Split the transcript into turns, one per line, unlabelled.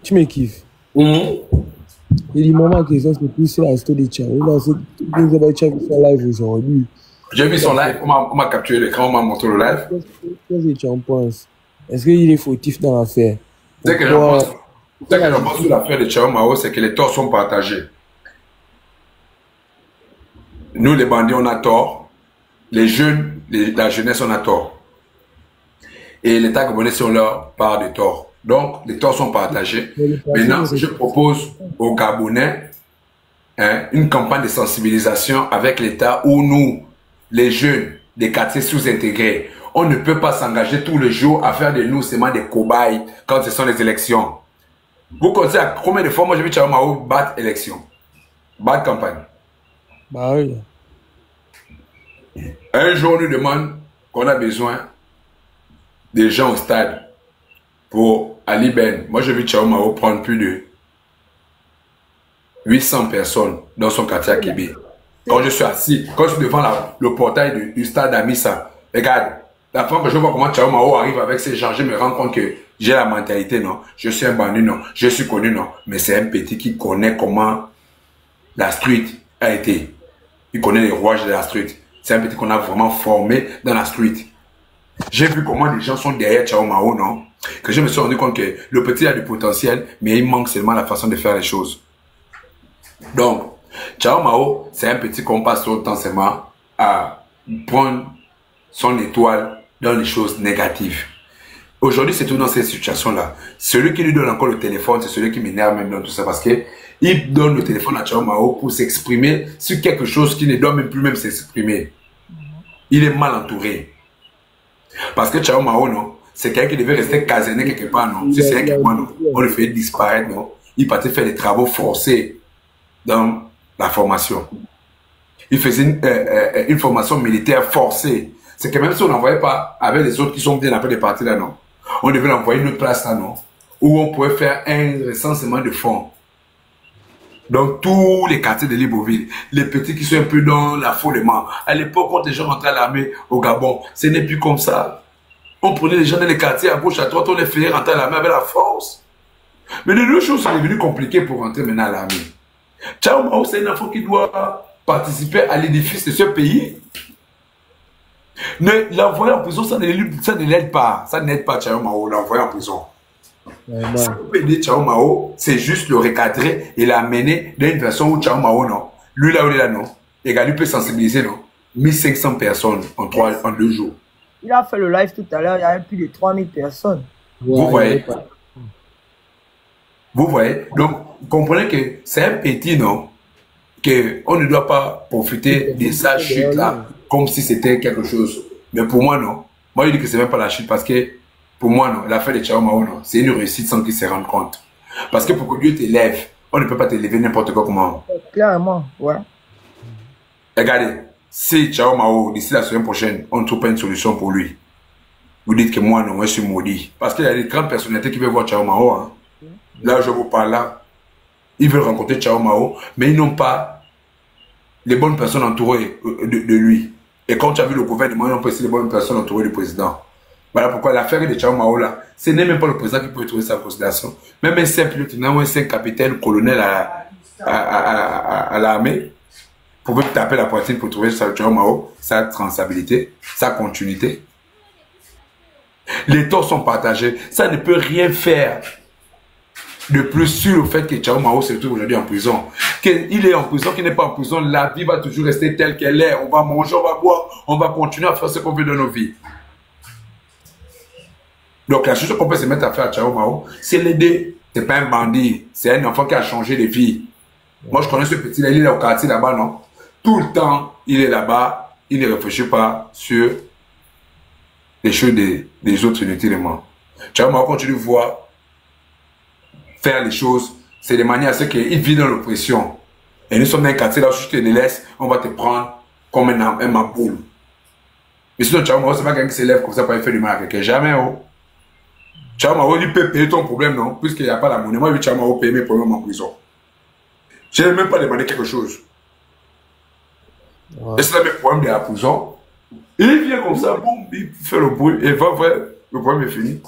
Tu me kiffes. Et du moment que ça, c'est plus la story de Chao. Là, c'est vous avez vu son live aujourd'hui.
J'ai vu son live, on m'a capturé l'écran, on m'a montré le live.
Qu'est-ce que tu en penses? Est-ce qu'il est fautif dans l'affaire?
Ce que j'en pense sur l'affaire de Chao Mao, c'est que les torts sont partagés. Nous, les bandits, on a tort. Les jeunes, la jeunesse, on a tort. Et l'État gabonais, c'est leur part de tort. Donc, les torts sont partagés. Maintenant, je propose aux Gabonais une campagne de sensibilisation avec l'État où nous, les jeunes des quartiers sous-intégrés, on ne peut pas s'engager tous les jours à faire de nous seulement des cobayes quand ce sont les élections. Vous connaissez combien de fois moi j'ai vu Chao Mao battre élection, battre campagne?
Bah oui.
Un jour, on nous demande qu'on a besoin des gens au stade pour Ali Ben. Moi, j'ai vu Chao Mao prendre plus de 800 personnes dans son quartier à Kébé. Quand je suis assis, quand je suis devant le portail du stade Amissa, regarde, la fois que je vois comment Chao Mao arrive avec ces gens, je me rends compte que j'ai la mentalité, non. Je suis un bandit, non. Je suis connu, non. Mais c'est un petit qui connaît comment la street a été. Il connaît les rouages de la street. C'est un petit qu'on a vraiment formé dans la street. J'ai vu comment les gens sont derrière Chao Mao, non. Que je me suis rendu compte que le petit a du potentiel, mais il manque seulement la façon de faire les choses. Donc, Chao Mao, c'est un petit qu'on passe son temps seulement à prendre son étoile dans les choses négatives. Aujourd'hui, c'est tout dans ces situations-là. Celui qui lui donne encore le téléphone, c'est celui qui m'énerve même dans tout ça parce que il donne le téléphone à Chao Mao pour s'exprimer sur quelque chose qui ne doit même plus s'exprimer. Il est mal entouré. Parce que Chao Mao, non, c'est quelqu'un qui devait rester caserné quelque part, non. Si c'est un quelque part, non, on le fait disparaître, non. Il partait faire des travaux forcés dans la formation. Il faisait une formation militaire forcée. C'est que même si on n'envoyait pas avec les autres qui sont bien après des parties là, non. On devait l'envoyer une autre place là, non. Où on pouvait faire un recensement de fonds. Donc tous les quartiers de Libreville, les petits qui sont un peu dans l'affolement. À l'époque, quand les gens rentraient à l'armée au Gabon, ce n'est plus comme ça. On prenait les gens dans les quartiers à gauche, à droite, on les faisait rentrer à l'armée avec la force. Mais les deux choses sont devenues compliquées pour rentrer maintenant à l'armée. Chao Mao, c'est un enfant qui doit participer à l'édifice de ce pays. L'envoyer en prison, ça ne l'aide pas. Ça n'aide pas Chao Mao, l'envoyer en prison. Ce qu'on peut aider Chao Mao, c'est juste le recadrer et l'amener dans une version où Chao Mao, non. Lui, là où il est là, non. Et lui peut sensibiliser, non. 1500 personnes en 2 jours.
Il a fait le live tout à l'heure, il y avait plus de 3000 personnes.
Vous voyez? Vous voyez? Donc, vous comprenez que c'est un petit, non? Qu'on ne doit pas profiter de sa chute-là comme si c'était quelque chose. Mais pour moi, non. Moi, je dis que c'est même pas la chute parce que, pour moi, non, l'affaire de Chao Mao, non, c'est une réussite sans qu'il se rende compte. Parce que pour que Dieu t'élève, on ne peut pas t'élever n'importe quoi comment.
Clairement, ouais.
Regardez, si Chao Mao, d'ici la semaine prochaine, on ne trouve pas une solution pour lui, vous dites que moi, non, moi, je suis maudit. Parce qu'il y a des grandes personnalités qui veulent voir Chao Mao. Hein. Là, je vous parle là. Ils veulent rencontrer Chao Mao, mais ils n'ont pas les bonnes personnes entourées de lui. Et quand tu as vu le gouvernement, ils n'ont pas aussi les bonnes personnes entourées du président. Voilà pourquoi l'affaire de Chao Mao là, ce n'est même pas le président qui peut trouver sa considération. Même un simple lieutenant ou un simple capitaine, colonel à l'armée, pouvait taper la poitrine pour trouver Chao Mao, sa transabilité, sa continuité. Les torts sont partagés. Ça ne peut rien faire de plus sur le fait que Chao Mao se trouve aujourd'hui en prison. Qu'il est en prison, qu'il n'est pas en prison, la vie va toujours rester telle qu'elle est. On va manger, on va boire, on va continuer à faire ce qu'on veut dans nos vies. Donc la chose qu'on peut se mettre à faire à Chao Mao, c'est l'aider. C'est pas un bandit, c'est un enfant qui a changé de vie. Moi je connais ce petit-là, il est au quartier là-bas, non? Tout le temps, il est là-bas, il ne réfléchit pas sur les choses des autres inutilement. Chao Mao, quand tu le vois faire les choses, c'est de manière à ce qu'il vit dans l'oppression. Et nous sommes dans un quartier là où si tu te délaisses, on va te prendre comme un maboule. Mais sinon, Chao Mao, c'est pas quelqu'un qui s'élève comme ça pour faire du mal à quelqu'un. Jamais, oh. Chao Mao, il peut payer ton problème, non? Puisqu'il n'y a pas la monnaie. Moi, je veux Chao Mao payer mes problèmes en prison. Je n'ai même pas demandé quelque chose. Ouais. Et c'est là mes problèmes de la prison. Il vient comme ça, boum, il fait le bruit, et va voir, le problème est fini.